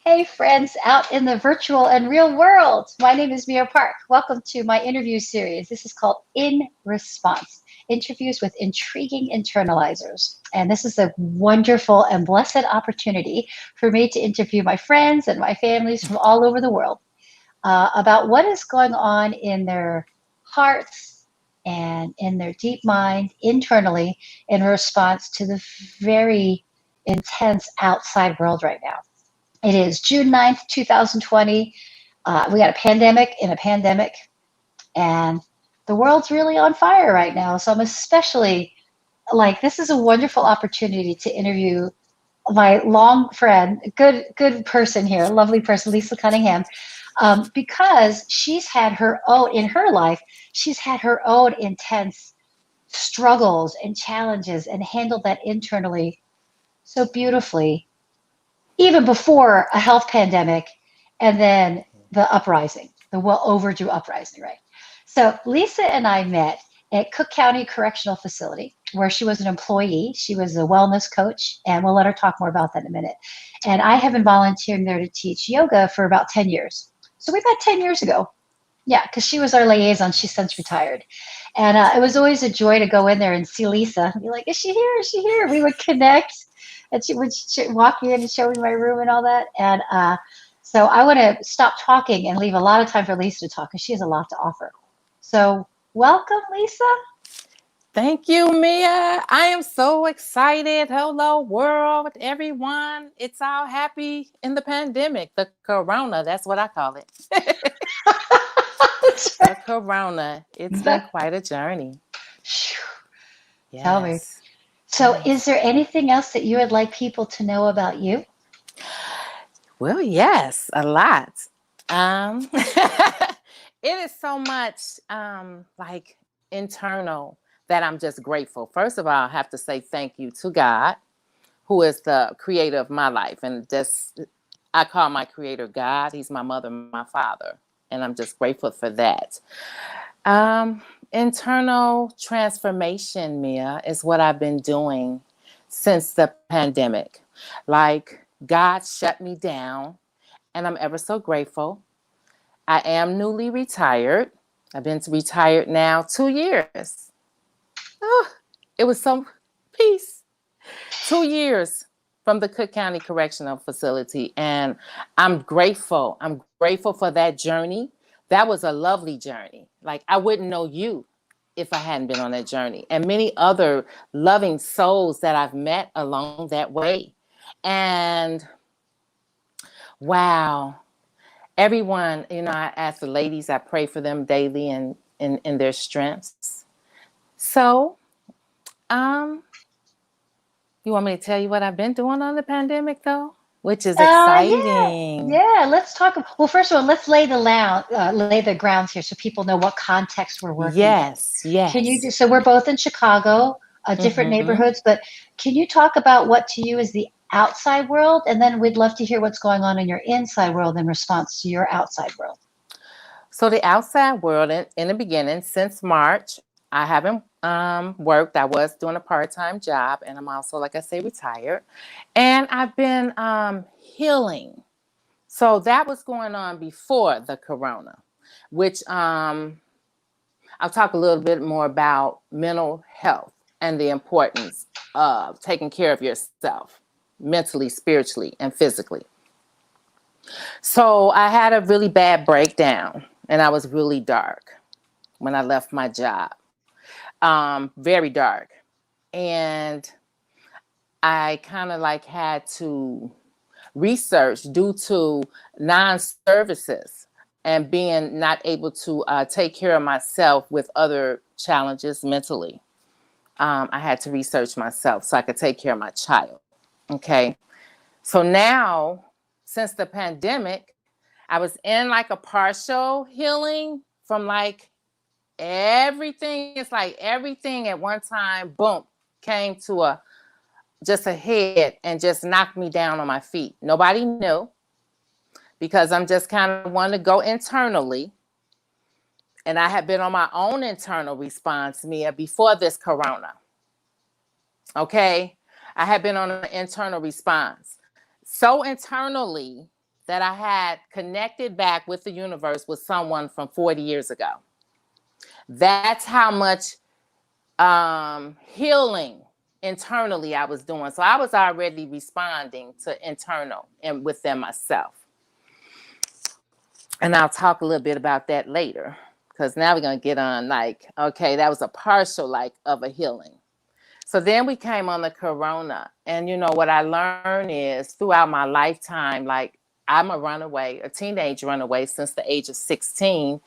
Hey, friends out in the virtual and real world. My name is Mia Park. Welcome to my interview series. This is called In Response Interviews with Intriguing Internalizers. And this is a wonderful and blessed opportunity for me to interview my friends and my families from all over the world about what is going on in their hearts and in their deep mind internally in response to the very intense outside world right now. It is June 9th, 2020. We got a pandemic in a pandemic, and the world's really on fire right now. So I'm especially this is a wonderful opportunity to interview my long friend, good person here, lovely person, Lisa Cunningham, because she's had her own, in her life, she's had her own intense struggles and challenges and handled that internally so beautifully even before a health pandemic and then the uprising, the well overdue uprising, right? So Lisa and I met at Cook County Correctional Facility where she was an employee. She was a wellness coach, and we'll let her talk more about that in a minute. And I have been volunteering there to teach yoga for about 10 years. So we met 10 years ago. Yeah, because she was our liaison. She's since retired. And it was always a joy to go in there and see Lisa and be like, is she here? Is she here? We would connect. And she would walk me in and show me my room and all that. And so I want to stop talking and leave a lot of time for Lisa to talk because she has a lot to offer. So welcome, Lisa. Thank you, Mia. I am so excited. Hello, world, everyone. It's all happy in the pandemic, the corona. That's what I call it. That's The right. corona. It's been That- quite a journey. Tell me. Yes. So is Yes. there anything else that you would like people to know about you? Well, yes, a lot. It is so much like internal that I'm just grateful. First of all, I have to say thank you to God, who is the creator of my life. And just, I call my creator God. He's my mother, my father. And I'm just grateful for that. Um, Internal transformation, Mia, is what I've been doing since the pandemic. Like, God shut me down, and I'm ever so grateful. I am newly retired. I've been retired now 2 years. Oh, it was some peace. 2 years from the Cook County Correctional Facility. And I'm grateful. I'm grateful for that journey. That was a lovely journey. Like, I wouldn't know you if I hadn't been on that journey, and many other loving souls that I've met along that way. And wow, everyone, I ask the ladies, I pray for them daily and in their strengths. So, um, you want me to tell you what I've been doing on the pandemic, though? Which is Yeah, exciting. yeah. Let's talk. Well, first of all, let's lay the grounds here so people know what context we're working in. Yes, Can you yes. so we're both in Chicago, different Mm-hmm. neighborhoods, but can you talk about what to you is the outside world, and then we'd love to hear what's going on in your inside world in response to your outside world. So the outside world, in the beginning, since March, I haven't worked. I was doing a part-time job, and I'm also, like I say, retired. And I've been healing. So that was going on before the corona, which I'll talk a little bit more about mental health and the importance of taking care of yourself mentally, spiritually, and physically. So I had a really bad breakdown, and I was really dark when I left my job. Very dark. And I kind of like had to research due to non-services and being not able to take care of myself with other challenges mentally. I had to research myself so I could take care of my child. Okay. So now, since the pandemic, I was in like a partial healing from like everything. It's like everything at one time, boom, came to just a head and just knocked me down on my feet. Nobody knew because I'm just kind of one to go internally. And I had been on my own internal response, Mia, before this corona. Okay. I had been on an internal response. So internally that I had connected back with the universe with someone from 40 years ago. That's how much healing internally I was doing. So I was already responding to internal and within myself. And I'll talk a little bit about that later, because now we're going to get on like, okay, that was a partial like of a healing. So then we came on the corona. And you know, what I learned is throughout my lifetime, like I'm a runaway, a teenage runaway since the age of 16.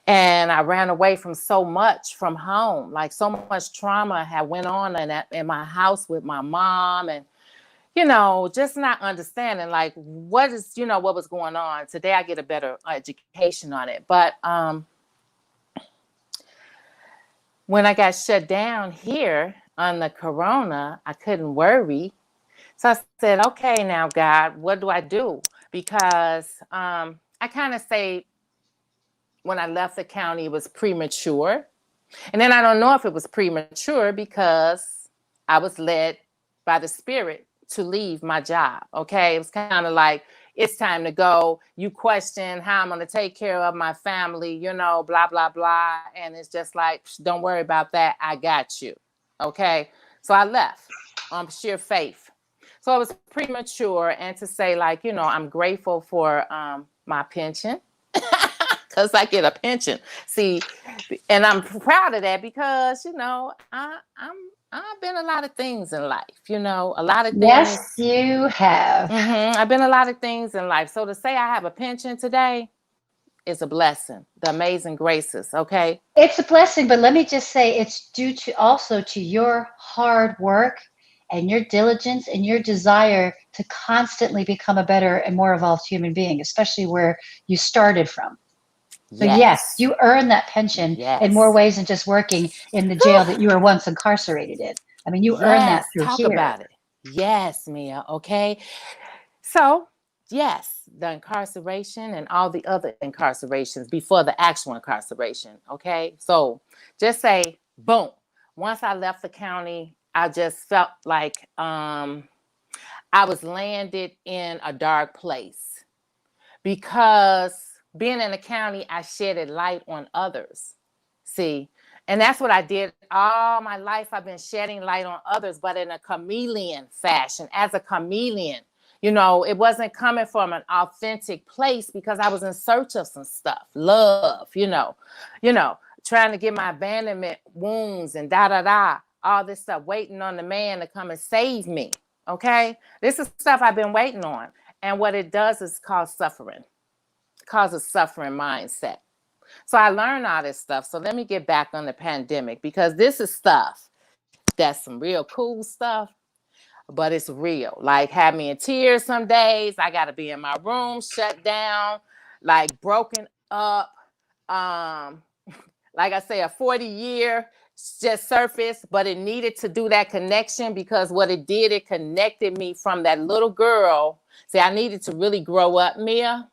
And I ran away from so much from home, like so much trauma had went on in my house with my mom, and you know, just not understanding like what is, you know, what was going on. Today I get a better education on it. But when I got shut down here on the corona, I couldn't worry. So I said, okay, now God, what do I do? Because I kind of say when I left the county, it was premature. And then I don't know if it was premature because I was led by the spirit to leave my job. Okay. It was kind of like, it's time to go. You question how I'm going to take care of my family, you know, blah, blah, blah. And it's just like, don't worry about that. I got you. Okay. So I left on sheer faith. So it was premature. And to say like, you know, I'm grateful for my pension. Because I get a pension. See, and I'm proud of that because, you know, I've been a lot of things in life, you know, a lot of things. Yes, you have. I've been a lot of things in life. So to say I have a pension today is a blessing. The amazing graces, okay? It's a blessing, but let me just say it's due to also to your hard work and your diligence and your desire to constantly become a better and more evolved human being, especially where you started from. So yes, you earn that pension in more ways than just working in the jail that you were once incarcerated in. I mean, you earn that through talk here. About it. Yes, Mia. Okay. So yes, the incarceration and all the other incarcerations before the actual incarceration. Okay. So just say, boom. Once I left the county, I just felt like I was landed in a dark place because being in the county, I shedded light on others. See, and that's what I did all my life. I've been shedding light on others, but in a chameleon fashion, as a chameleon. You know, it wasn't coming from an authentic place because I was in search of some stuff, love, you know, trying to get my abandonment wounds and all this stuff, waiting on the man to come and save me. Okay. This is stuff I've been waiting on. And what it does is cause suffering. Causes suffering mindset. So I learned all this stuff. So let me get back on the pandemic because this is stuff that's some real cool stuff, but it's real. Like had me in tears some days. I got to be in my room, shut down, like broken up. Like I say, a 40-year just surfaced, but it needed to do that connection because what it did, it connected me from that little girl. See, I needed to really grow up, Mia.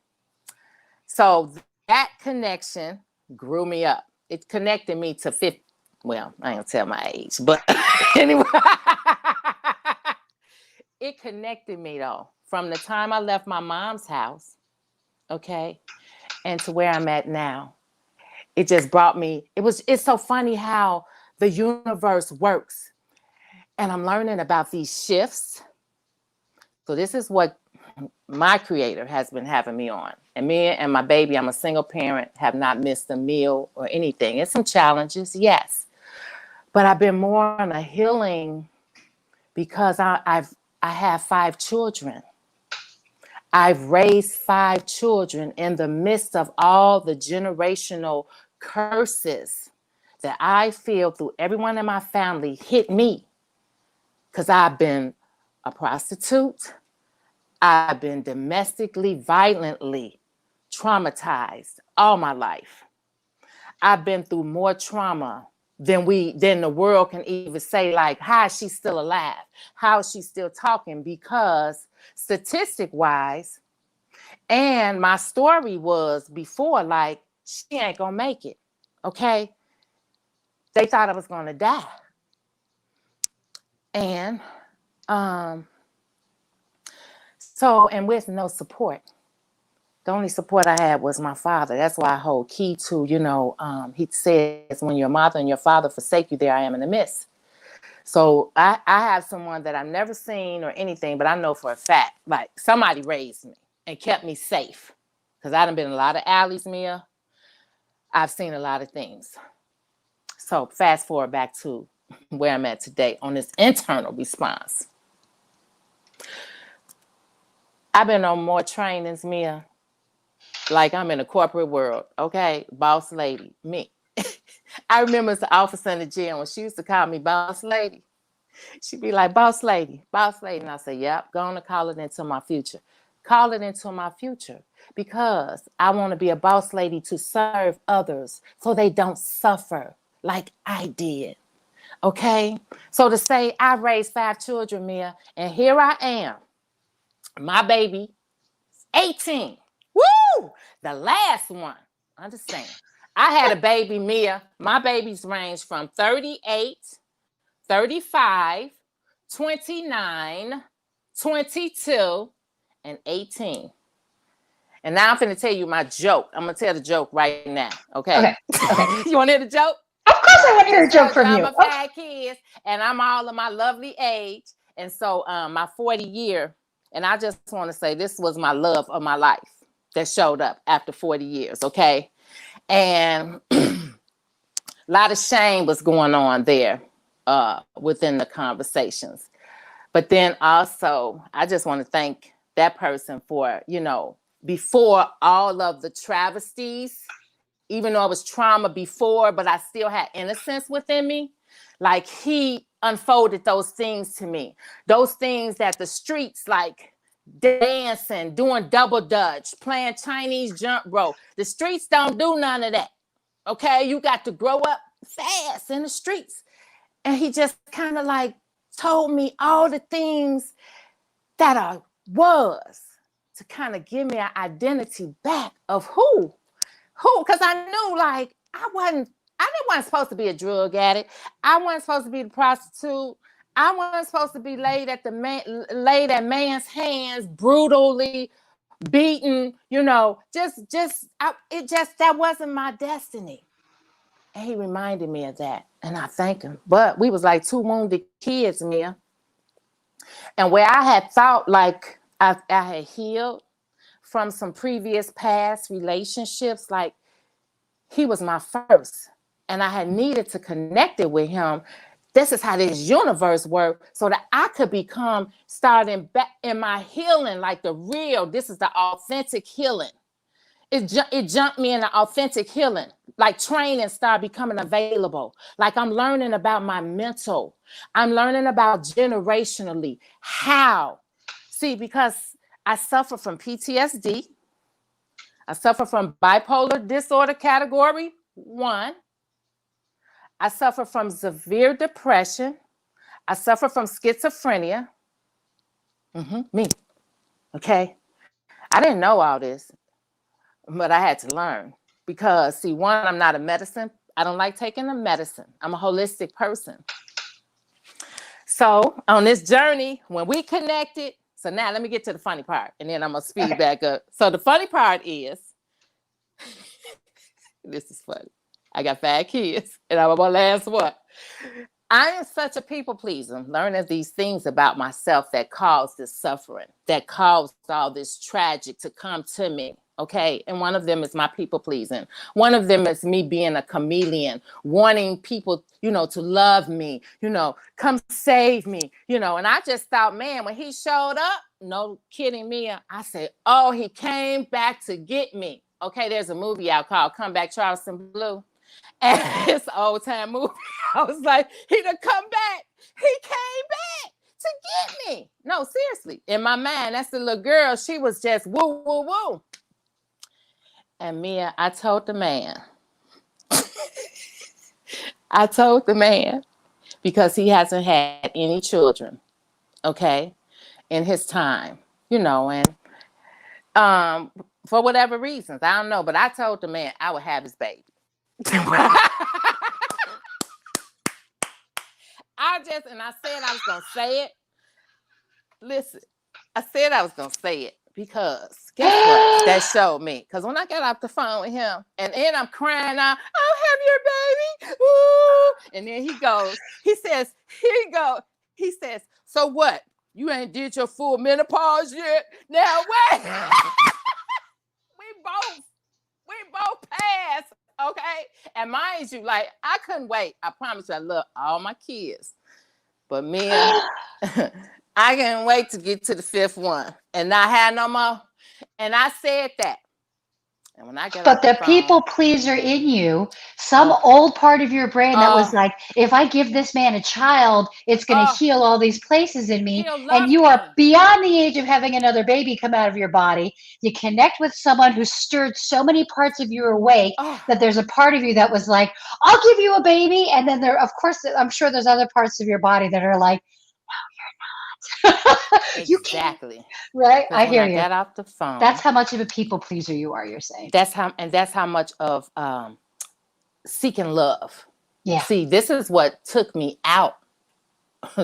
So that connection grew me up. It connected me to 50. Well, I ain't gonna tell my age, but anyway, it connected me though from the time I left my mom's house, okay, and to where I'm at now. It just brought me. It's so funny how the universe works, and I'm learning about these shifts. So this is what my creator has been having me on. And me and my baby, I'm a single parent, have not missed a meal or anything. It's some challenges, yes. But I've been more on a healing because I have 5 children. I've raised 5 children in the midst of all the generational curses that I feel through everyone in my family hit me. Because I've been a prostitute. I've been domestically, violently traumatized all my life. I've been through more trauma than the world can even say, like, how is she still alive? How is she still talking? Because statistic-wise, and my story was before, like, she ain't gonna make it, okay? They thought I was gonna die. And, and with no support. The only support I had was my father. That's why I hold key to, he says, when your mother and your father forsake you, there I am in the midst. So I have someone that I've never seen or anything, but I know for a fact, like somebody raised me and kept me safe. Because I done been in a lot of alleys, Mia. I've seen a lot of things. So fast forward back to where I'm at today on this internal response. I've been on more trainings, Mia. Like I'm in a corporate world, okay? Boss lady, me. I remember as an officer in the gym when she used to call me boss lady. She'd be like, boss lady, boss lady. And I say, yep, go on and call it into my future. Call it into my future because I want to be a boss lady to serve others so they don't suffer like I did. Okay? So to say I raised 5 children, Mia, and here I am. My baby, 18. Woo! The last one. Understand. I had a baby, Mia. My babies range from 38, 35, 29, 22, and 18. And now I'm going to tell you my joke. I'm going to tell the joke right now. Okay. You want to hear the joke? Of course I want to hear a joke from you. I'm a 5 kids, and I'm all of my lovely age. And so my 40 year, and I just want to say this was my love of my life that showed up after 40 years. Okay. And a lot of shame was going on there within the conversations. But then also, I just want to thank that person for, before all of the travesties, even though it was trauma before, but I still had innocence within me. Like he unfolded those things to me. Those things that the streets, like dancing, doing double dutch, playing Chinese jump rope. The streets don't do none of that. Okay, you got to grow up fast in the streets. And he just kind of like told me all the things that I was to kind of give me an identity back of who, because I knew like I wasn't supposed to be a drug addict. I wasn't supposed to be the prostitute. I wasn't supposed to be laid at man's hands, brutally beaten, that wasn't my destiny. And he reminded me of that. And I thank him. But we was like 2 wounded kids, Mia. And where I had thought like I had healed from some previous past relationships, like he was my first. And I had needed to connect it with him. This is how this universe works so that I could become starting back in my healing, like this is the authentic healing. It jumped me in the authentic healing, like training started becoming available. Like I'm learning about my mental. I'm learning about generationally how. See, because I suffer from PTSD. I suffer from bipolar disorder category 1. I suffer from severe depression. I suffer from schizophrenia. Me. Okay. I didn't know all this, but I had to learn because, see, 1, I'm not a medicine. I don't like taking the medicine. I'm a holistic person. So on this journey, when we connected, so now let me get to the funny part, and then I'm going to speed back up. So the funny part is, this is funny. I got 5 kids, and I'm my last one. I am such a people pleaser, learning these things about myself that caused this suffering, that caused all this tragic to come to me. Okay. And one of them is my people pleasing. One of them is me being a chameleon, wanting people, to love me, come save me, and I just thought, man, when he showed up, no kidding me, I said, oh, he came back to get me. Okay. There's a movie out called Come Back, Charleston Blue. And it's an old time movie. I was like, he done come back. He came back to get me. No, seriously. In my mind, that's the little girl. She was just woo, woo, woo. And Mia, I told the man. Because he hasn't had any children, okay, in his time, and for whatever reasons, I don't know, but I told the man I would have his baby. I said I was going to say it. Listen, I said I was going to say it Because guess what? That showed me. Because when I got off the phone with him, and then I'm crying out, I'll have your baby. Ooh. And then he says, here you go. He says, so what? You ain't did your full menopause yet? Now what? we both passed, okay? And mind you, like, I couldn't wait. I promise you, I love all my kids. But man, I can't wait to get to the 5th one and not have no more. And I said that. And when I get But off the the phone, people pleaser in you, some old part of your brain that was like, if I give this man a child, it's going to heal all these places in me. And you are beyond the age of having another baby come out of your body. You connect with someone who stirred so many parts of you awake that there's a part of you that was like, I'll give you a baby. And then there, of course, I'm sure there's other parts of your body that are like, no, you're not. You can't. exactly. Right? I hear when I you. got off the phone. That's how much of a people pleaser you are, you're saying. That's how much of seeking love. Yeah. See, this is what took me out.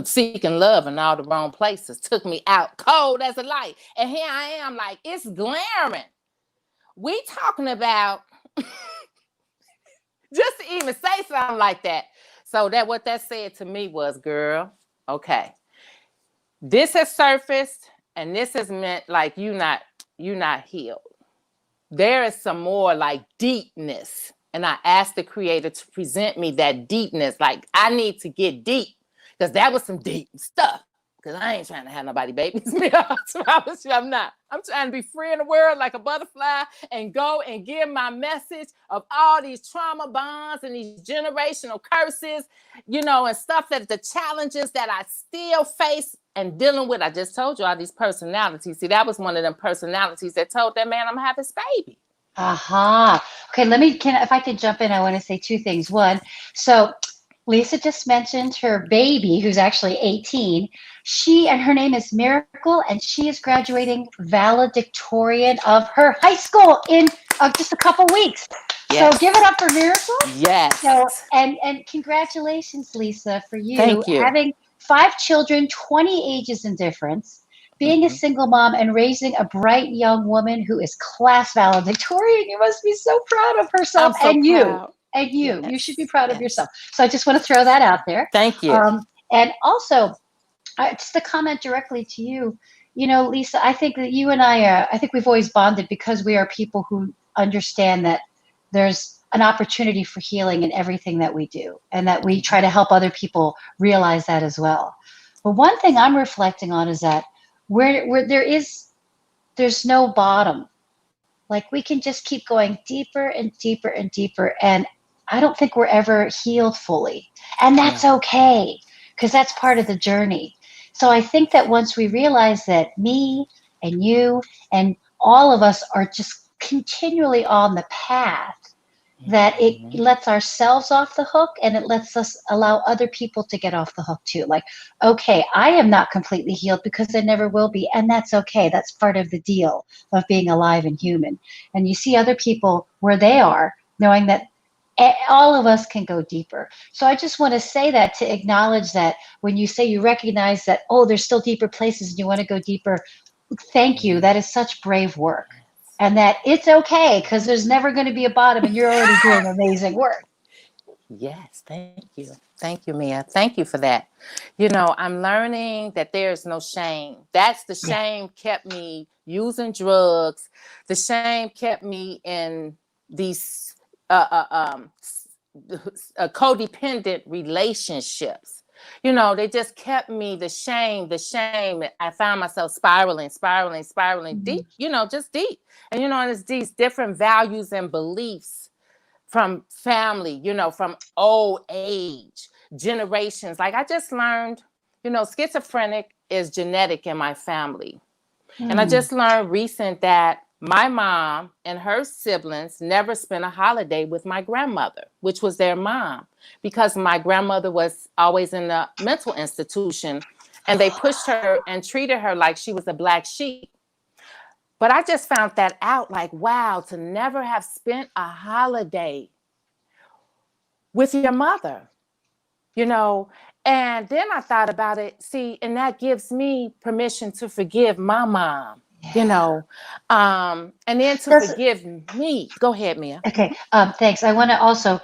Seeking love in all the wrong places took me out cold as a light. And here I am, like, it's glaring. We talking about just to even say something like that. So that what that said to me was, girl, okay, this has surfaced and this has meant like you not healed. There is some more like deepness. And I asked the creator to present me that deepness. Like, I need to get deep because that was some deep stuff. Because I ain't trying to have nobody babies me. I promise you I'm not. I'm trying to be free in the world like a butterfly and go and give my message of all these trauma bonds and these generational curses, and stuff that the challenges that I still face and dealing with. I just told you all these personalities. See, that was one of them personalities that told that man I'm gonna have his baby. Aha. Okay, if I could jump in, I want to say 2 things. One, so Lisa just mentioned her baby, who's actually 18. Her name is Miracle, and she is graduating valedictorian of her high school in just a couple weeks. Yes. So give it up for Miracle. Yes. So, and congratulations, Lisa, for Thank you. having 5 children, 20 ages in difference, being a single mom and raising a bright young woman who is class valedictorian. You must be so proud of herself. I'm so proud. And you should be proud of yourself. So I just want to throw that out there. Thank you. And also, just to comment directly to you, Lisa, I think that you and I think we've always bonded because we are people who understand that there's an opportunity for healing in everything that we do, and that we try to help other people realize that as well. But one thing I'm reflecting on is that where there's no bottom. Like, we can just keep going deeper and deeper and deeper. And I don't think we're ever healed fully. And that's okay, because that's part of the journey. So I think that once we realize that me and you and all of us are just continually on the path, that it lets ourselves off the hook, and it lets us allow other people to get off the hook too. Like, okay, I am not completely healed because I never will be. And that's okay. That's part of the deal of being alive and human. And you see other people where they are, knowing that all of us can go deeper. So I just want to say that, to acknowledge that when you say you recognize that, there's still deeper places and you want to go deeper. Thank you. That is such brave work. And that it's okay, because there's never going to be a bottom, and you're already doing amazing work. Yes, thank you. Thank you, Mia. Thank you for that. I'm learning that there's no shame. That's the shame kept me using drugs. The shame kept me in these codependent relationships. They just kept me, the shame. I found myself spiraling deep, just deep. And, it's these different values and beliefs from family, from old age, generations. Like, I just learned, schizophrenic is genetic in my family. And I just learned recent that my mom and her siblings never spent a holiday with my grandmother, which was their mom, because my grandmother was always in a mental institution, and they pushed her and treated her like she was a black sheep. But I just found that out, like, wow, to never have spent a holiday with your mother, And then I thought about it, and that gives me permission to forgive my mom. you know, and then to Does forgive me. Go ahead, Mia. Okay, thanks. I want to also,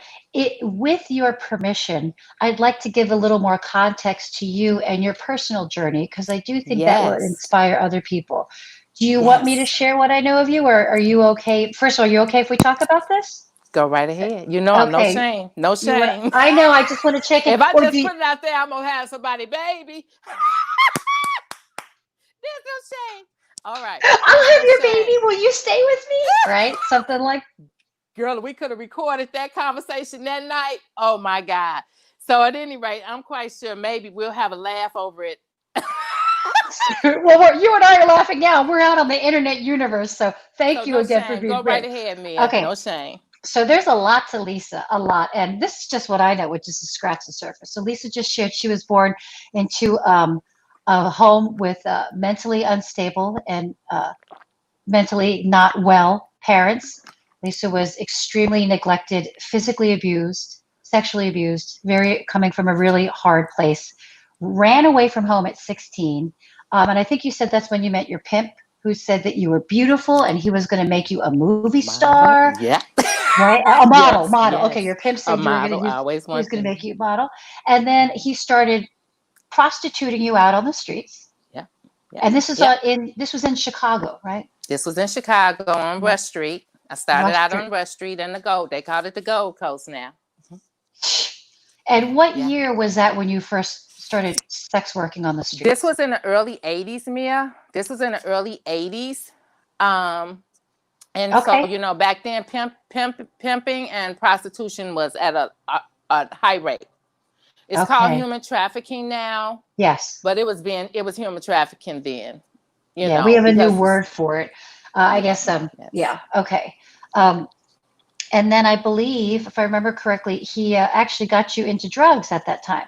with your permission, I'd like to give a little more context to you and your personal journey because I do think that will Yes, inspire other people. Do you want me to yes. share what I know of you, or are you okay? First of all, you okay if we talk about this? Go right ahead. You know, I'm no Okay, shame, no you want? shame. I know. I just want to check in. If I Or do just you, put it out there, I'm gonna have somebody, baby. There's no shame. All right, I'll there's have no your baby. shame. Will you stay with me? Right? Something like. Girl, we could have recorded that conversation that night. Oh my God. So at any rate, I'm quite sure maybe we'll have a laugh over it. Well, you and I are laughing now. We're out on the internet universe, so So thank you no again for shame. being Go right brave. ahead, Mia. Okay, No shame. so there's a lot to Lisa, a lot, and this is just what I know, which is to scratch the surface. So Lisa just shared she was born into a home with mentally unstable and mentally not well parents. Lisa was extremely neglected, physically abused, sexually abused, very coming from a really hard place. Ran away from home at 16, and I think you said that's when you met your pimp, who said that you were beautiful and he was going to make you a movie Model. star. Yeah. Right? A model, Yes, model. Okay, yes. your pimp A said you were model. gonna I always he was want gonna to. make you a model. And then he started prostituting you out on the streets. Yeah. Yeah. And this is Yeah. this was in Chicago, right? This was in Chicago on Yeah. Rush Street. I started Rush out Street. on Rush Street and the Gold. They called it the Gold Coast now. Mhm. And what Yeah. year was that when you first started sex working on the This streets? was in the early 80s, Mia. This was in the early 80s. Um, and so, Okay. you know, back then, pimping and prostitution was at a high rate. It's called Okay. human trafficking now, Yes. but it was human trafficking then, you Yeah, we know, have a new because word for it. I yeah, guess yes. yeah, okay. Um, and then I believe, if I remember correctly, he actually got you into drugs at that time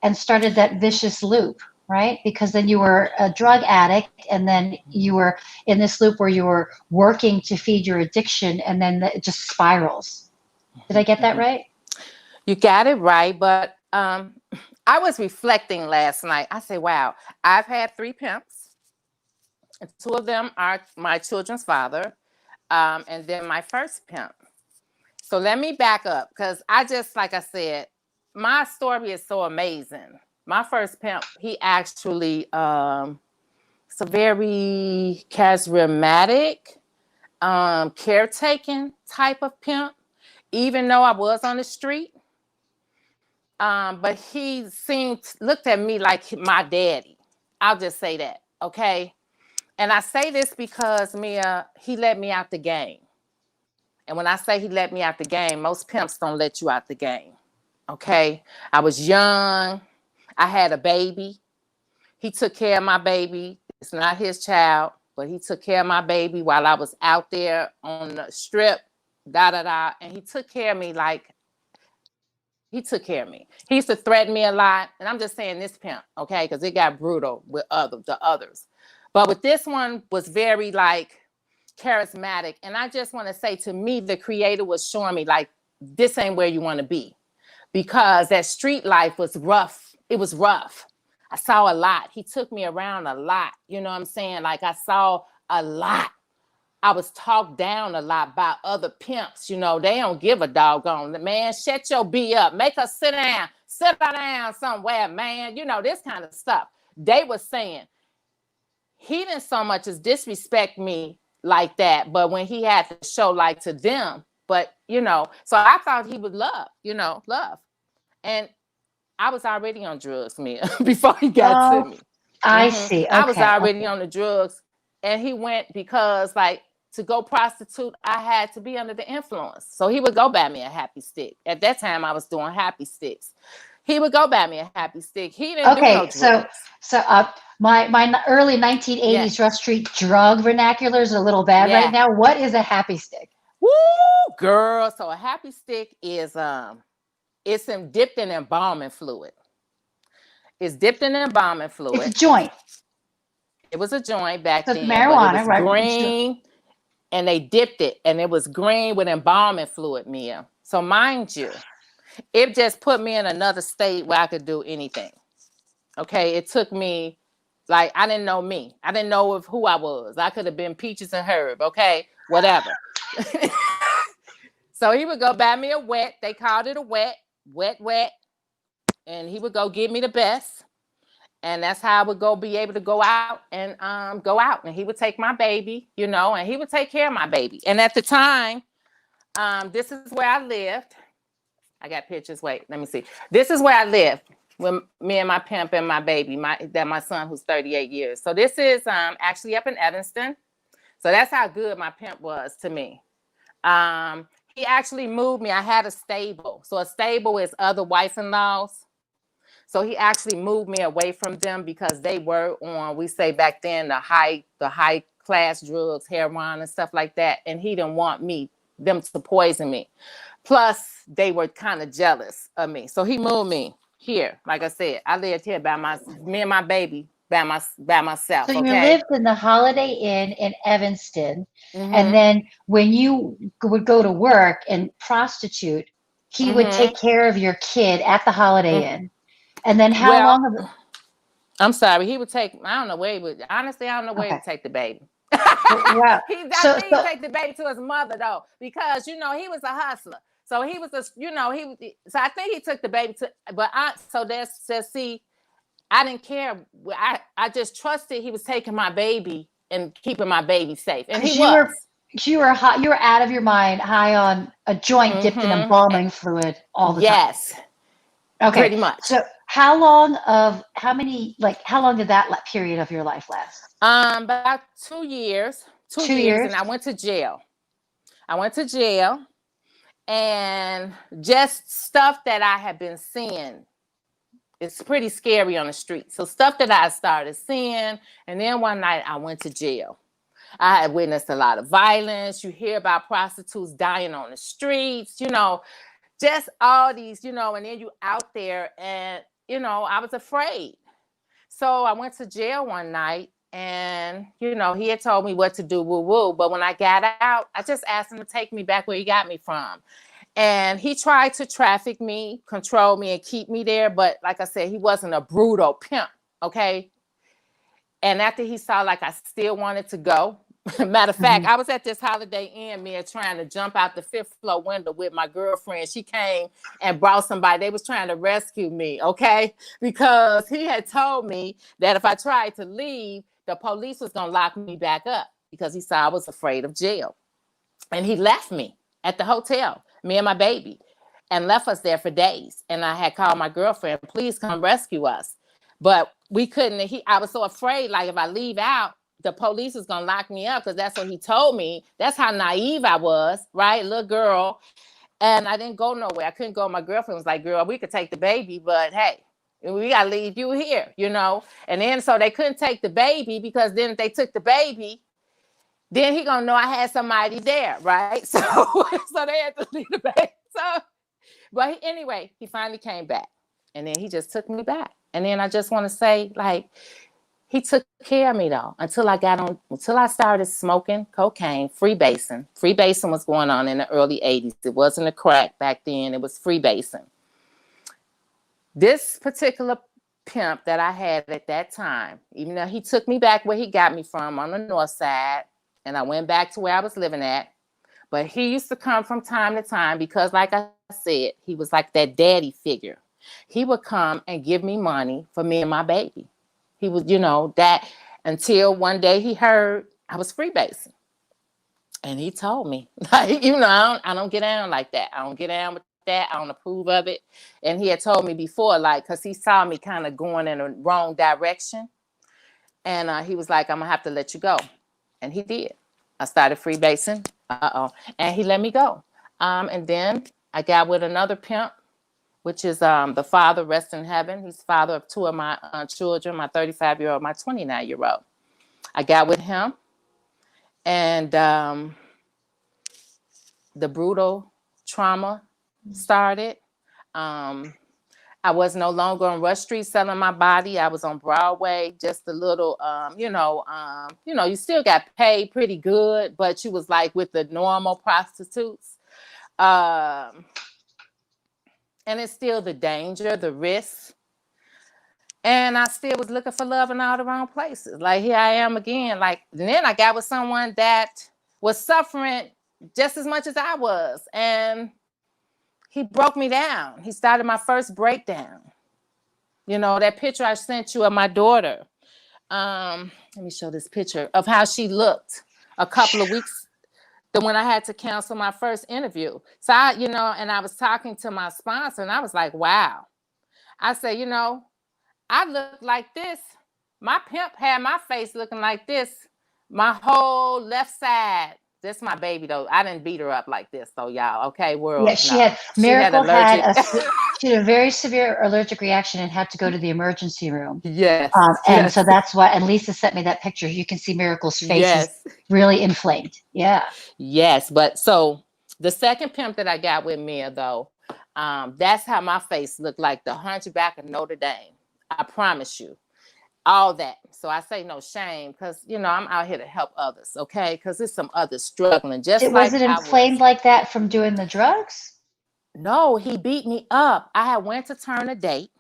and started that vicious loop, right? Because then you were a drug addict, and then you were in this loop where you were working to feed your addiction, and then it just spirals. Did I get that right? You got it right, but I was reflecting last night. I say, wow, I've had 3 pimps. And 2 of them are my children's father, and then my first pimp. So let me back up because I just, like I said, my story is so amazing. My first pimp, he actually, it's a very charismatic, caretaking type of pimp. Even though I was on the street, but he looked at me like my daddy. I'll just say that, okay? And I say this because Mia, he let me out the game. And when I say he let me out the game, most pimps don't let you out the game. Okay. I was young. I had a baby. He took care of my baby. It's not his child, but he took care of my baby while I was out there on the strip, da da da. And he took care of me like he took care of me. He used to threaten me a lot. And I'm just saying this pimp, okay, because it got brutal with the others. But with this one was very like charismatic. And I just want to say, to me, the creator was showing me like this ain't where you want to be, because that street life was rough. It was rough. I saw a lot. He took me around a lot. You know what I'm saying? Like I saw a lot. I was talked down a lot by other pimps. You know, they don't give a doggone. Man, shut your B up. Make her sit down. Sit her down somewhere, man. You know, this kind of stuff. They were saying he didn't so much as disrespect me like that, but when he had to show like to them, but you know, so I thought he would love, you know, love. And I was already on drugs, Mia, before he got to Oh, me. I see. I was Okay. already Okay. on the drugs, and he went because, like, to go prostitute, I had to be under the influence. So he would go buy me a happy stick. At that time, I was doing happy sticks. He would go buy me a happy stick. He didn't do no Okay. So, drugs. so my early 1980s Yes, Rush Street drug vernacular is a little bad right yeah. now. What is a happy stick? Woo, girl. So a happy stick is it's dipped in embalming fluid. It's dipped in embalming It's a fluid. joint. It was a joint back So it's then, but it marijuana, was right? green, and they dipped it, and it was green with embalming fluid, Mia. So mind you, it just put me in another state where I could do anything. Okay, it took me Like, I didn't know me. I didn't know who I was. I could have been Peaches and Herb, okay? Whatever. So he would go buy me a wet. They called it a wet. And he would go give me the best. And that's how I would be able to go out. And he would take my baby, and he would take care of my baby. And at the time, this is where I lived. I got pictures. Wait, let me see. This is where I lived with me and my pimp and my baby, my son who's 38 years. So this is actually up in Evanston. So that's how good my pimp was to me. He actually moved me. I had a stable. So a stable is other wife-in-laws. So he actually moved me away from them because they were on, we say back then, the high class drugs, heroin and stuff like that. And he didn't want them to poison me. Plus, they were kind of jealous of me. So he moved me here. Like I said, I lived here me and my baby by myself. So you okay? lived in the Holiday Inn in Evanston. And then when you would go to work and prostitute, he would take care of your kid at the Holiday Inn. And then how long of it? I'm sorry. He would take, I don't know where he would, honestly, I don't know where he would take the baby. Wow. He'd take the baby to his mother, though, because, he was a hustler. So he was so I think he took the baby I didn't care. I just trusted he was taking my baby and keeping my baby safe. And he was. You were out of your mind, high on a joint dipped in embalming fluid all the time. Yes. Okay. Pretty much. So how long did that period of your life last? About 2 years. 2 years. And I went to jail. And just stuff that I had been seeing. It's pretty scary on the street. So stuff that I started seeing. And then one night I went to jail. I had witnessed a lot of violence. You hear about prostitutes dying on the streets, just all these, and then you out there and, I was afraid. So I went to jail one night and, he had told me what to do, woo-woo. But when I got out, I just asked him to take me back where he got me from. And he tried to traffic me, control me, and keep me there. But like I said, he wasn't a brutal pimp, okay? And after he saw like I still wanted to go, matter of fact, I was at this Holiday Inn, trying to jump out the 5th floor window with my girlfriend. She came and brought somebody. They was trying to rescue me, okay? Because he had told me that if I tried to leave, the police was going to lock me back up because he saw I was afraid of jail. And he left me at the hotel, me and my baby, and left us there for days. And I had called my girlfriend, please come rescue us. But we couldn't. I was so afraid, like if I leave out, the police is going to lock me up because that's what he told me. That's how naive I was, right? Little girl. And I didn't go nowhere. I couldn't go. My girlfriend was like, girl, we could take the baby, but hey, we got to leave you here, And then so they couldn't take the baby because then if they took the baby, then he going to know I had somebody there, right? So they had to leave the baby. But anyway, he finally came back. And then he just took me back. And then I just want to say, like, he took care of me, though, until I started smoking cocaine, freebasing. Freebasing was going on in the early 80s. It wasn't a crack back then. It was freebasing. This particular pimp that I had at that time, even though he took me back where he got me from on the north side, and I went back to where I was living at, but he used to come from time to time because, like I said, he was like that daddy figure. He would come and give me money for me and my baby. He was, that until one day he heard I was freebasing. And he told me, like, I don't get down like that. I don't get down with that. I don't approve of it. And he had told me before, like, because he saw me kind of going in the wrong direction. And he was like, I'm going to have to let you go. And he did. I started freebasing. And he let me go. And then I got with another pimp, which is the father, rest in heaven. He's the father of 2 of my children, my 35-year-old, my 29-year-old. I got with him, and the brutal trauma started. I was no longer on Rush Street selling my body. I was on Broadway, just a little, you still got paid pretty good, but you was like with the normal prostitutes. And it's still the danger, the risk. And I still was looking for love in all the wrong places. Like, here I am again. Like, and then I got with someone that was suffering just as much as I was. And he broke me down. He started my first breakdown. You know, that picture I sent you of my daughter. Let me show this picture of how she looked a couple of weeks when I had to cancel my first interview. So and I was talking to my sponsor and I was like, wow. I said, I look like this. My pimp had my face looking like this. My whole left side. This is my baby though. I didn't beat her up like this though, y'all. Okay, world. Yeah, She had allergic. She had a very severe allergic reaction and had to go to the emergency room. Yes. And so that's why, and Lisa sent me that picture. You can see Miracle's face is really inflamed. Yeah. Yes. But so the second pimp that I got with Mia though, that's how my face looked like the Hunchback of Notre Dame. I promise you. All that. So I say no shame because, I'm out here to help others, okay? Because there's some others struggling Was it inflamed like that from doing the drugs? No, he beat me up. I had went to turn a date.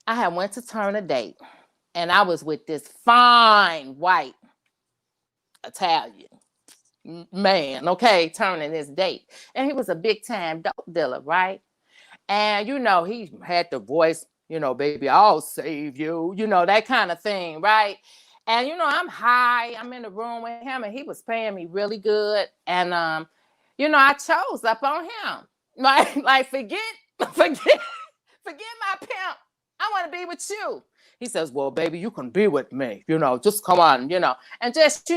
And I was with this fine white Italian man, okay, turning this date. And he was a big time dope dealer, right? And, he had the voice, baby, I'll save you, that kind of thing, right? And, I'm high. I'm in the room with him, and he was paying me really good. And, I chose up on him. Like forget my pimp. I want to be with you. He says, well, baby, you can be with me, just come on, and just,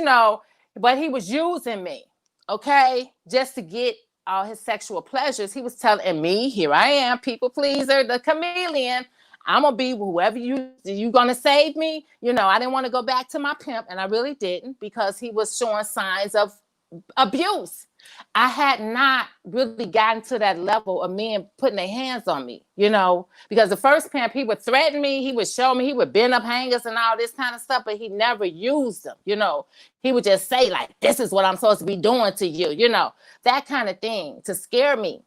but he was using me, okay, just to get all his sexual pleasures. He was telling me, here I am, people pleaser, the chameleon. I'm going to be whoever you going to save me. I didn't want to go back to my pimp, and I really didn't because he was showing signs of abuse. I had not really gotten to that level of men putting their hands on me, because the first pimp, he would threaten me. He would show me, he would bend up hangers and all this kind of stuff, but he never used them, He would just say like, this is what I'm supposed to be doing to you, that kind of thing to scare me.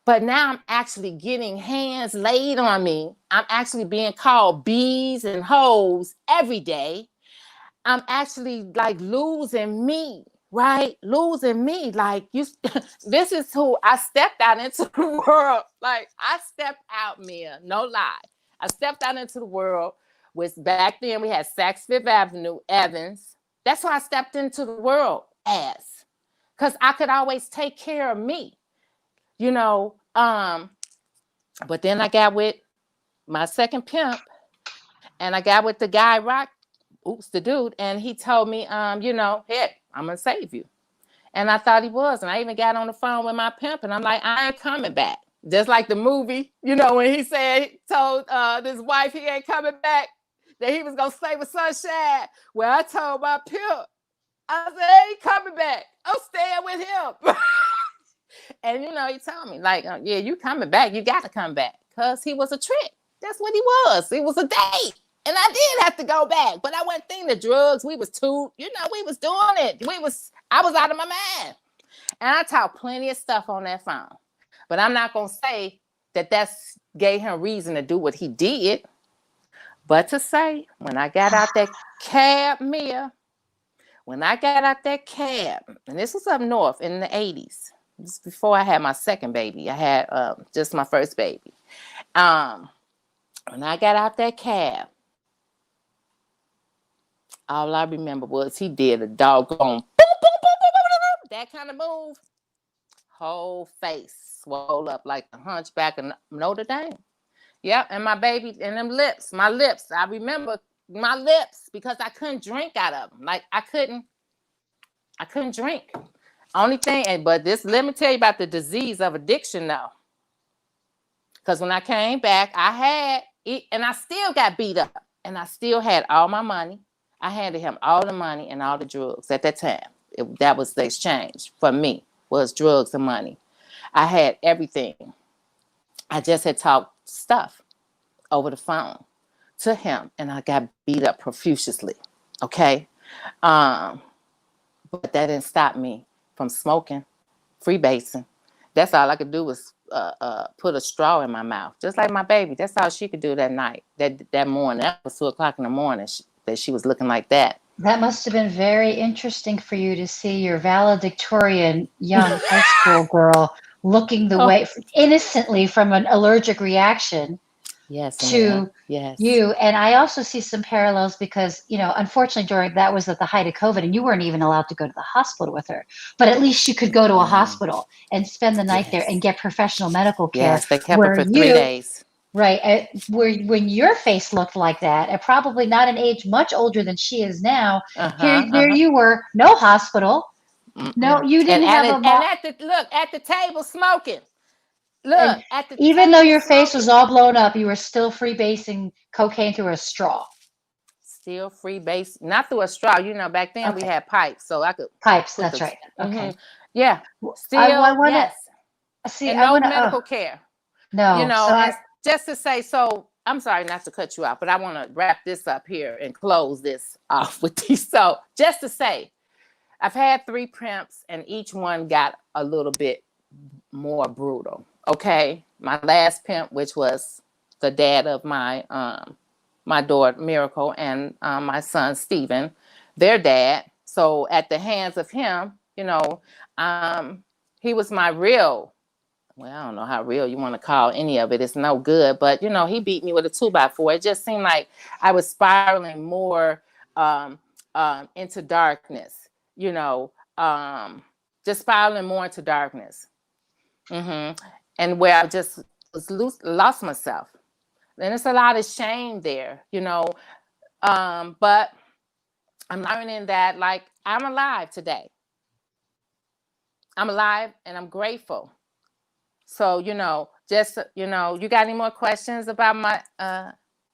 But now I'm actually getting hands laid on me. I'm actually being called bees and hoes every day. I'm actually like losing me. Right? Losing me. Like this is who I stepped out into the world. Like I stepped out, Mia, no lie. I stepped out into the world with, back then we had Saks Fifth Avenue, Evans. That's who I stepped into the world as. Because I could always take care of me. But then I got with my second pimp and I got with the guy the dude, and he told me, hey, I'm gonna save you. And I thought he was. And I even got on the phone with my pimp and I'm like, I ain't coming back. Just like the movie, when he told this wife he ain't coming back, that he was gonna stay with Sunshine. Well, I told my pimp, I said, I ain't coming back. I'm staying with him. And he told me, like, yeah, you coming back. You got to come back. Because he was a trick. That's what he was. It was a date. And I did have to go back. But I wasn't thinking the drugs. We was we was doing it. I was out of my mind. And I talked plenty of stuff on that phone. But I'm not going to say that gave him reason to do what he did. But to say, when I got out that cab, Mia, and this was up north in the 80s. This before I had my second baby. I had just my first baby. When I got out that cab, all I remember was he did a doggone boom, boom, boom, boom, that kind of move. Whole face swole up like the Hunchback of Notre Dame. Yep, and my baby, and my lips. I remember my lips because I couldn't drink out of them. Like I couldn't drink. Only thing, but let me tell you about the disease of addiction though. Because when I came back, I had it, and I still got beat up, and I still had all my money. I handed him all the money and all the drugs at that time. That was the exchange for me, was drugs and money. I had everything. I just had talked stuff over the phone to him, and I got beat up profusely. Okay, but that didn't stop me from smoking, freebasing. That's all I could do was put a straw in my mouth, just like my baby. That's all she could do that night, that morning. That was 2 o'clock in the morning that she was looking like that. That must have been very interesting for you to see your valedictorian young high school girl looking the way innocently from an allergic reaction Yes, to yes. you. And I also see some parallels because, unfortunately that was at the height of COVID and you weren't even allowed to go to the hospital with her, but at least you could go to a hospital and spend the night there and get professional medical care. Yes, they kept her for 3 days. Right. When your face looked like that, at probably not an age much older than she is now, there you were, no hospital. No, you didn't have a mom. And at the table smoking. Look, at the even though your face was all blown up, you were still freebasing cocaine through a straw. Still freebase, not through a straw. Back then we had pipes, so I could pipes. That's right. Okay. Yeah. Still, yes. See, and no medical care. No. And just to say, so I'm sorry not to cut you off, but I want to wrap this up here and close this off with these. So just to say, I've had 3 pimps, and each one got a little bit more brutal. Okay, my last pimp, which was the dad of my my daughter Miracle and my son Steven, their dad. So at the hands of him, he was my real. Well, I don't know how real you want to call any of it. It's no good, but he beat me with a 2x4. It just seemed like I was spiraling more into darkness. Just spiraling more into darkness. And where I just lost myself. And there's a lot of shame there, but I'm learning that, like, I'm alive today. I'm alive and I'm grateful. So, you got any more questions about my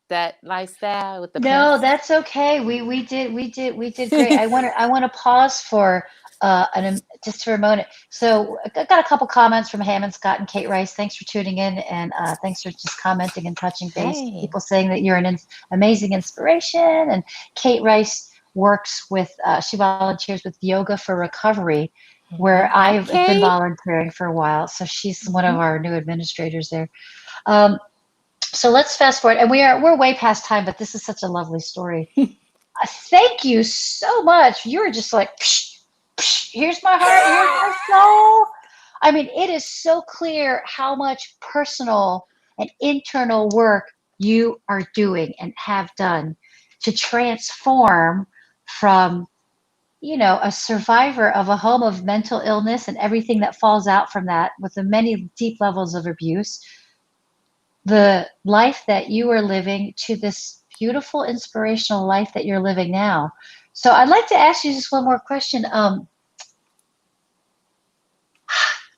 that lifestyle with the No, pimps? that's okay. We did great. I want to pause for just for a moment. So I got a couple comments from Hammond Scott and Kate Rice. Thanks for tuning in, and thanks for just commenting and touching base. Hey. People saying that you're an amazing inspiration. And Kate Rice works with she volunteers with Yoga for Recovery, where I've been volunteering for a while. So she's one of our new administrators there. So let's fast forward, and we're way past time, but this is such a lovely story. Thank you so much. You were just like, psh, psh, here's my heart, here's my soul. I mean, it is so clear how much personal and internal work you are doing and have done to transform from, a survivor of a home of mental illness and everything that falls out from that, with the many deep levels of abuse, the life that you are living, to this beautiful, inspirational life that you're living now. So I'd like to ask you just one more question.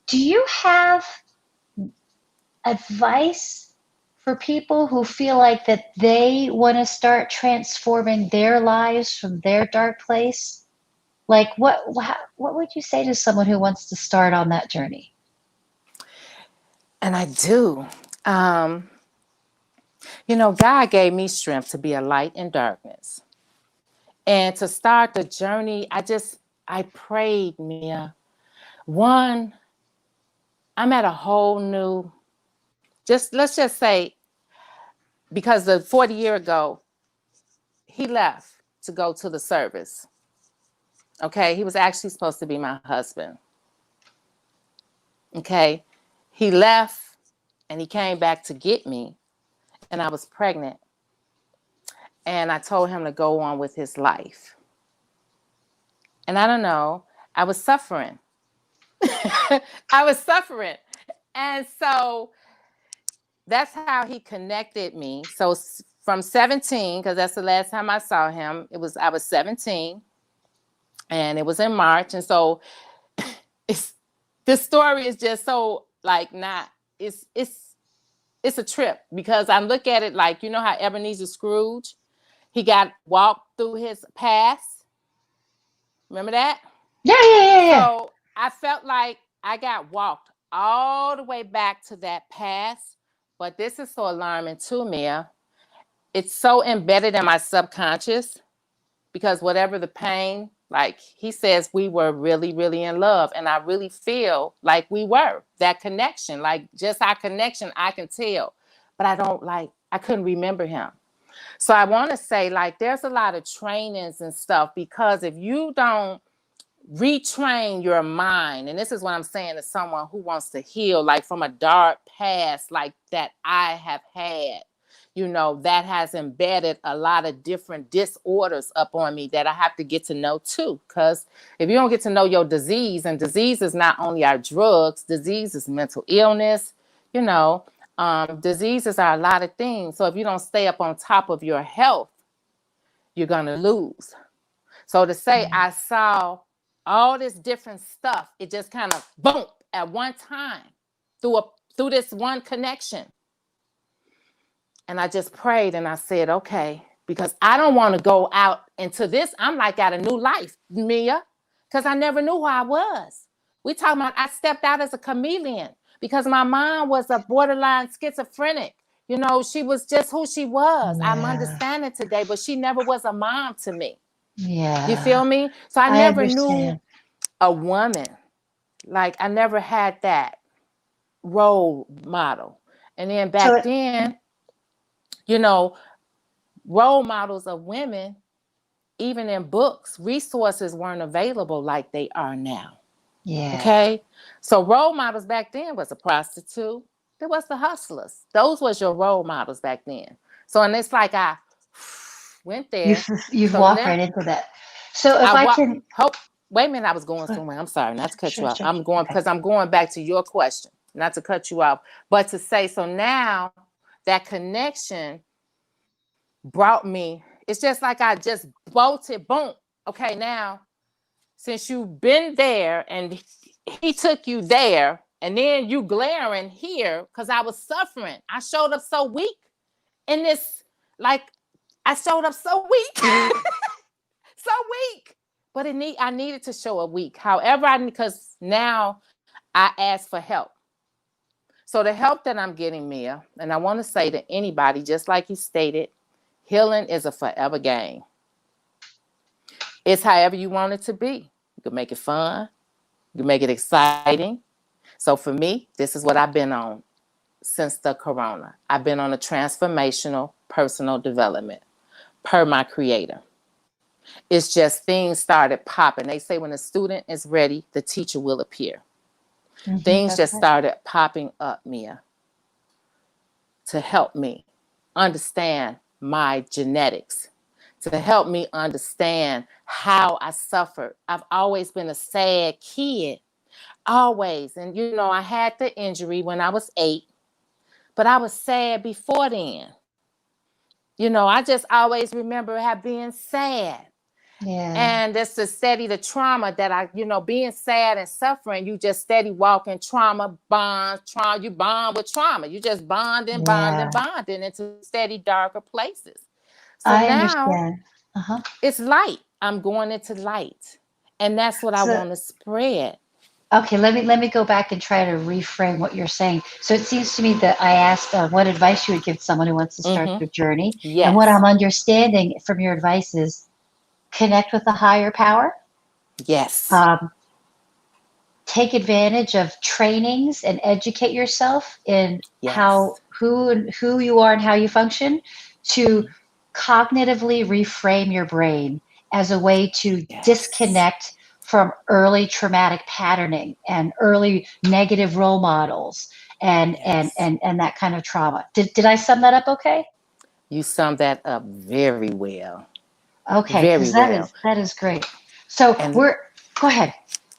Do you have advice for people who feel like that they want to start transforming their lives from their dark place? Like, what would you say to someone who wants to start on that journey? And I do. God gave me strength to be a light in darkness. And to start the journey, I prayed, Mia. One, I'm at a whole new, let's just say, because 40 years ago, he left to go to the service. Okay, he was actually supposed to be my husband. Okay, he left and he came back to get me, and I was pregnant. And I told him to go on with his life. And I don't know, I was suffering. And so that's how he connected me. So from 17, because that's the last time I saw him, I was 17, and it was in March. And so this story is just so it's a trip, because I look at it like, how Ebenezer Scrooge, he got walked through his past. Remember that? Yeah. So I felt like I got walked all the way back to that past. But this is so alarming too, Mia. It's so embedded in my subconscious, because whatever the pain, Like he says, we were really, really in love. And I really feel like we were that connection, like just our connection. I can tell, but I couldn't remember him. So I want to say, like, there's a lot of trainings and stuff, because if you don't retrain your mind, and this is what I'm saying to someone who wants to heal, like from a dark past, like that I have had, that has embedded a lot of different disorders up on me that I have to get to know too. Because if you don't get to know your disease, and disease is not only our drugs, disease is mental illness, diseases are a lot of things. So if you don't stay up on top of your health, you're going to lose. So to say I saw all this different stuff, it just kind of boom at one time through this one connection. And I just prayed and I said, okay, because I don't want to go out into this. I'm like at a new life, Mia, because I never knew who I was. We talking about I stepped out as a chameleon because my mom was a borderline schizophrenic. She was just who she was. Yeah. I'm understanding today, but she never was a mom to me. Yeah. You feel me? So I never knew a woman. Like I never had that role model. And then back then, role models of women, even in books, resources weren't available like they are now. Yeah. Okay. So role models back then was a prostitute. There was the hustlers. Those was your role models back then. So, and it's like I went there. You've walked right into that. So if I can wait a minute, I was going somewhere. I'm sorry, not to cut you off. I'm going because I'm going back to your question, not to cut you off, but to say, so now that connection brought me, it's just like I just bolted, boom. Okay, now, since you've been there and he took you there, and then you glaring here, because I was suffering. I showed up so weak in this, like, I showed up so weak. So weak. But I needed to show up weak. However, because now I ask for help. So the help that I'm getting, Mia, and I want to say to anybody, just like you stated, healing is a forever game. It's however you want it to be. You can make it fun. You can make it exciting. So for me, this is what I've been on since the corona. I've been on a transformational personal development per my creator. It's just things started popping. They say when a student is ready, the teacher will appear. Mm-hmm, things just started popping up, Mia, to help me understand my genetics, to help me understand how I suffered. I've always been a sad kid, always. And, I had the injury when I was 8, but I was sad before then. I just always remember being sad. Yeah. And it's to steady the trauma that I, being sad and suffering, you just steady walking trauma, you bond with trauma. You just bonding into steady darker places. So I understand. It's light. I'm going into light. And that's what I want to spread. Okay, let me go back and try to reframe what you're saying. So it seems to me that I asked what advice you would give someone who wants to start their journey. Yes. And what I'm understanding from your advice is connect with a higher power. Yes. Take advantage of trainings and educate yourself in who you are and how you function, to cognitively reframe your brain as a way to disconnect from early traumatic patterning and early negative role models and that kind of trauma. Did I sum that up okay? You summed that up very well. Okay, because that is great. So go ahead.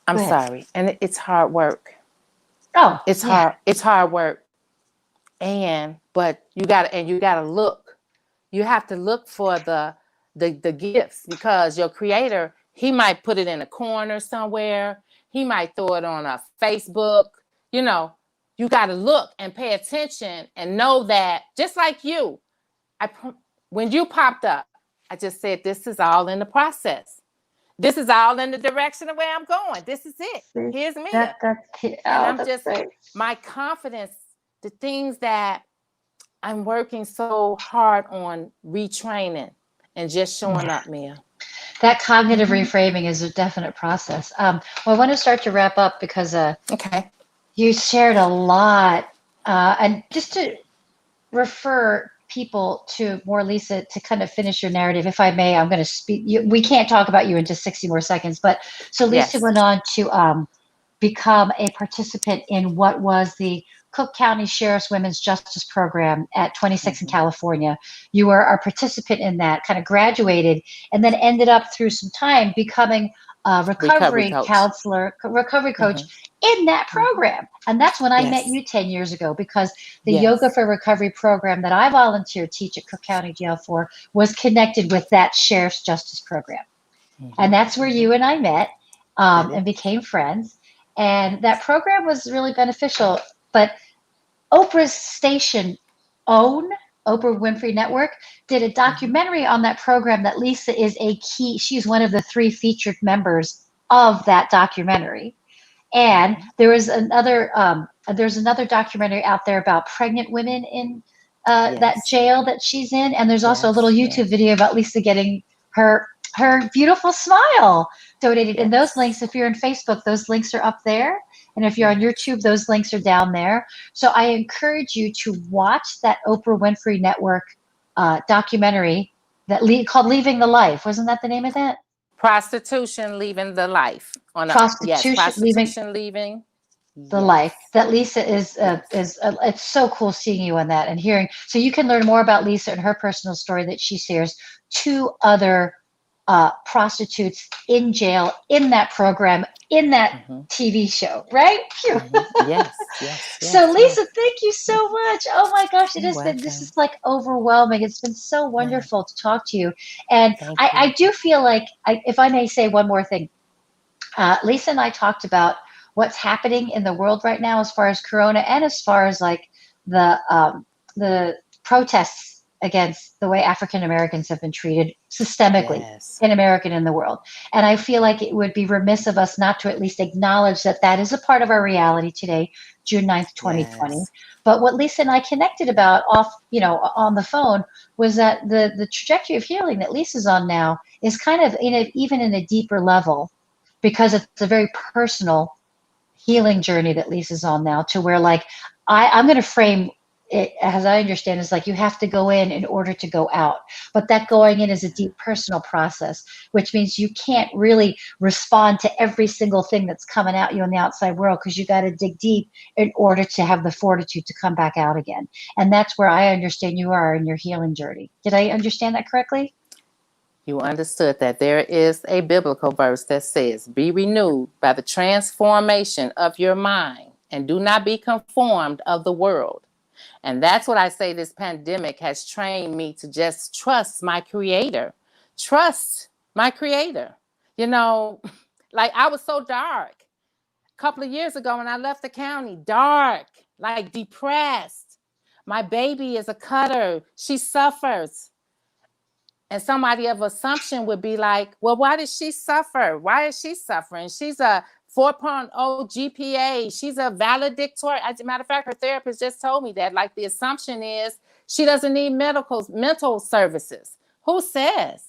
I'm sorry. And it's hard work. Oh, it's hard. It's hard work. But you gotta look. You have to look for the gifts, because your creator, he might put it in a corner somewhere. He might throw it on a Facebook. You got to look and pay attention and know that, just like you, when you popped up, I just said, this is all in the process. This is all in the direction of where I'm going. This is it. Here's me. My confidence, the things that I'm working so hard on retraining and just showing up, Mia. That cognitive reframing is a definite process. Well, I want to start to wrap up because Okay. you shared a lot. And just to refer people to more, Lisa, to kind of finish your narrative, if I may, I'm going to speak. We can't talk about you in just 60 more seconds, but so Lisa Yes. went on to become a participant in what was the Cook County Sheriff's Women's Justice Program at 26 in California. You were a participant in that, kind of graduated, and then ended up through some time becoming a recovery counselor, recovery coach in that program. And that's when I met you 10 years ago, because the Yoga for Recovery program that I volunteer teach at Cook County Jail for was connected with that Sheriff's Justice Program. And that's where you and I met and became friends. And that program was really beneficial. But Oprah's station OWN, Oprah Winfrey Network, did a documentary on that program that Lisa is she's one of the 3 featured members of that documentary. And there's another documentary out there about pregnant women in that jail that she's in. And there's also a little YouTube video about Lisa getting her beautiful smile donated. And those links, if you're in Facebook, those links are up there. And if you're on YouTube, those links are down there. So I encourage you to watch that Oprah Winfrey Network documentary called Leaving the Life. Wasn't that the name of that? Prostitution Leaving the Life. Prostitution Leaving the life. That Lisa is it's so cool seeing you on that and hearing. So you can learn more about Lisa and her personal story that she shares. 2 other prostitutes in jail in that program, in that TV show, right? Yes. So Lisa, thank you so much. Oh my gosh, this is like overwhelming. It's been so wonderful to talk to you. And I do feel like, if I may say one more thing, Lisa and I talked about what's happening in the world right now as far as Corona and as far as like the protests against the way African Americans have been treated systemically in America and in the world. And I feel like it would be remiss of us not to at least acknowledge that that is a part of our reality today, June 9th, 2020. But what Lisa and I connected about on the phone was that the trajectory of healing that Lisa's on now is kind of even in a deeper level, because it's a very personal healing journey that Lisa's on now, to where like I'm going to frame it, as I understand, is like you have to go in order to go out. But that going in is a deep personal process, which means you can't really respond to every single thing that's coming at you in the outside world, because you got to dig deep in order to have the fortitude to come back out again. And that's where I understand you are in your healing journey. Did I understand that correctly? You understood that. There is a biblical verse that says, "Be renewed by the transformation of your mind, and do not be conformed of the world." And that's what I say, this pandemic has trained me to just trust my creator. Trust my creator. Like I was so dark a couple of years ago when I left the county, dark, like depressed. My baby is a cutter. She suffers. And somebody of assumption would be like, well, why does she suffer? Why is she suffering? She's a 4.0 GPA. She's a valedictorian. As a matter of fact, her therapist just told me that. Like, the assumption is she doesn't need mental services. Who says?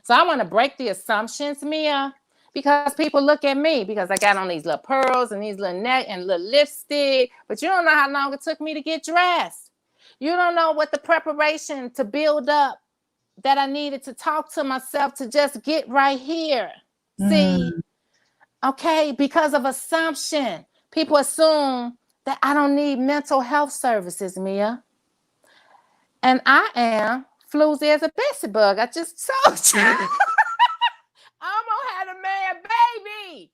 So I want to break the assumptions, Mia, because people look at me because I got on these little pearls and these little neck and little lipstick, but you don't know how long it took me to get dressed. You don't know what the preparation to build up that I needed to talk to myself to just get right here. See, okay, because of assumption. People assume that I don't need mental health services, Mia. And I am floozy as a Bessie bug. I just told you. I almost had a man baby.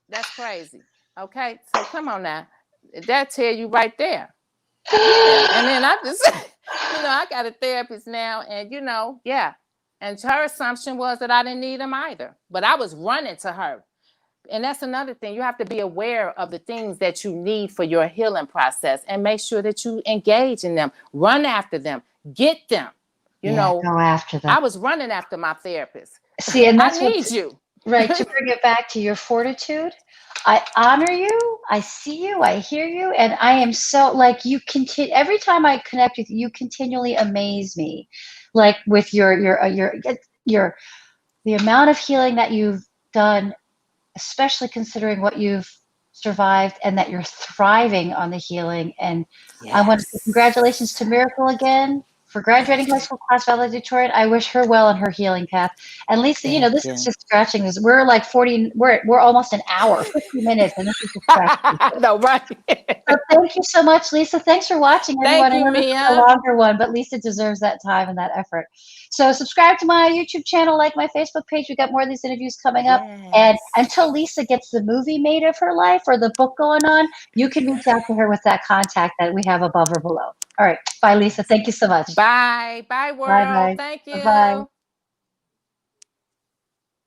That's crazy. Okay, so come on now. That tell you right there. And then I just, I got a therapist now, and and her assumption was that I didn't need him either, but I was running to her. And that's another thing. You have to be aware of the things that you need for your healing process and make sure that you engage in them, run after them, get them. Go after them. I was running after my therapist. See, and that's I need you. Right, to bring it back to your fortitude. I honor you. I see you. I hear you. And I am so, like, you continue, every time I connect with you, you continually amaze me. Like with your the amount of healing that you've done, especially considering what you've survived and that you're thriving on the healing. And I want to say congratulations to Miracle again for graduating high school class valedictorian. I wish her well on her healing path. And Lisa, you know, this is just scratching this. We're like 40, we're almost an hour, 50 minutes, and this is just scratching. No, right. So thank you so much, Lisa. Thanks for watching, everyone. Thank you, Mia. A longer one, but Lisa deserves that time and that effort. So subscribe to my YouTube channel, like my Facebook page. We got more of these interviews coming up. And until Lisa gets the movie made of her life or the book going on, you can reach out to her with that contact that we have above or below. All right. Bye, Lisa. Thank you so much. Bye. Bye, world. Bye-bye. Thank you. Bye-bye.